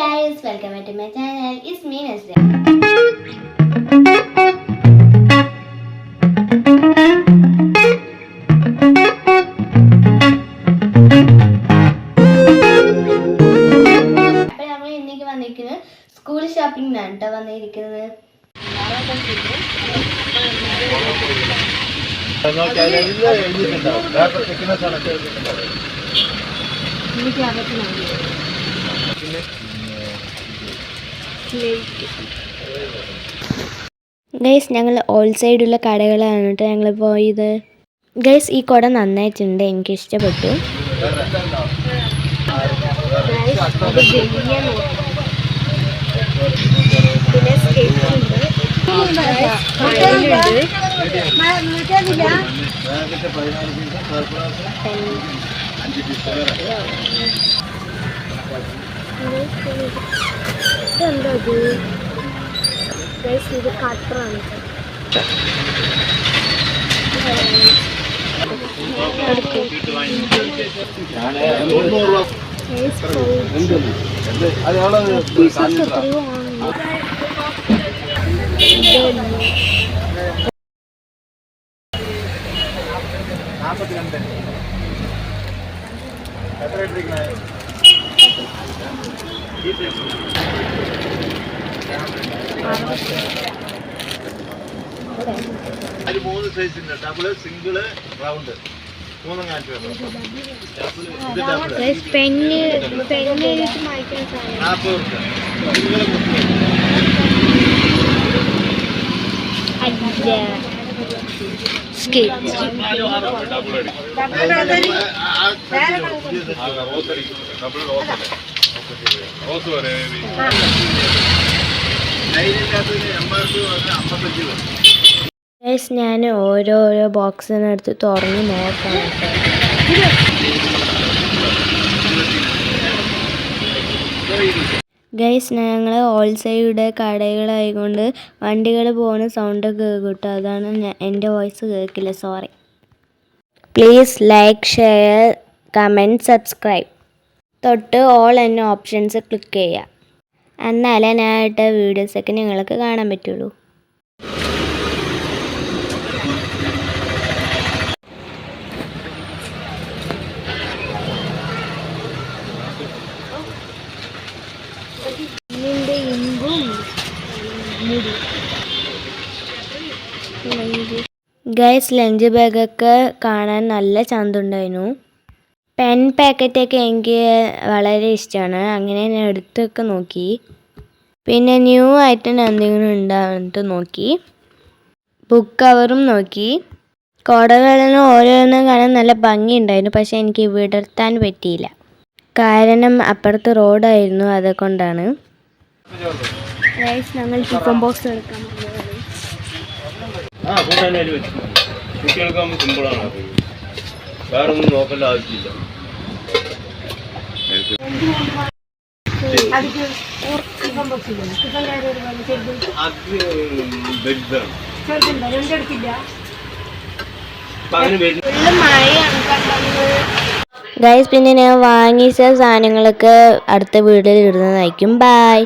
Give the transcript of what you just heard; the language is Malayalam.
guys, welcome back to my channel. It's me Nasra. അപ്പോൾ നമ്മൾ ഇന്നേക്ക് വന്നിരിക്കുന്നത് സ്കൂൾ ഷോപ്പിംഗ് ആണ് ട്ടോ വന്നിരിക്കുന്നത്. ഗൈസ് ഞങ്ങൾ ഓൾ സൈഡുള്ള കടകളാണ് കേട്ടോ ഞങ്ങൾ പോയത്. ഗൈസ് ഈ കുട നന്നായിട്ടുണ്ട്, എനിക്ക് ഇഷ്ടപ്പെട്ടു. ഇത് കട്ടറാണ്. അത് 3 സൈസ് ഉണ്ട്. Double, single, round. 3 കാണിച്ചു തരാം. പെന്ന് ഞാൻ ഓരോരോ ബോക്സിനടുത്ത് തുറന്ന് നോക്കാം. ഗൈസ് ഞങ്ങൾ ഹോൾസെയിലുടെ കടകളായതുകൊണ്ട് വണ്ടികൾ പോകുന്ന സൗണ്ടൊക്കെ കേൾക്കും. അതാണ് എൻ്റെ വോയിസ് കേൾക്കില്ല, sorry. Please like, share, comment, subscribe. തൊട്ട് ഓൾ എന്ന ഓപ്ഷൻസ് ക്ലിക്ക് ചെയ്യുക. എന്നാലേ ഞാൻ ഇട്ട വീഡിയോസൊക്കെ നിങ്ങൾക്ക് കാണാൻ പറ്റുള്ളൂ. ഗൈസ് ലഞ്ച് ബാഗൊക്കെ കാണാൻ നല്ല ചന്തമുണ്ടായിരുന്നു. പെൻ പാക്കറ്റൊക്കെ എനിക്ക് വളരെ ഇഷ്ടമാണ്. അങ്ങനെ ഞാൻ എടുത്തൊക്കെ നോക്കി. പിന്നെ ന്യൂ ആയിട്ട് എന്തെങ്കിലും ഉണ്ടായിട്ട് നോക്കി. ബുക്ക് കവറും നോക്കി. കുടകളിലും ഓരോന്നും കാണാൻ നല്ല ഭംഗിയുണ്ടായിരുന്നു. പക്ഷേ എനിക്ക് വിടർത്താൻ പറ്റിയില്ല, കാരണം അപ്പുറത്ത് റോഡായിരുന്നു, അതുകൊണ്ടാണ്. ഗൈസ് ഞങ്ങൾ ടിഫിൻ ബോക്സ് എടുക്കാൻ കുട്ടികൾക്കാകുമ്പോൾ സിമ്പിളാണ്, വേറെ ഒന്നും നോക്കേണ്ട ആവശ്യമില്ല. ഗൈസ് പിന്നെ ഞാൻ വാങ്ങിച്ച സാധനങ്ങളൊക്കെ അടുത്ത വീഡിയോയിൽ ഇടുന്നതായിരിക്കും. ബൈ.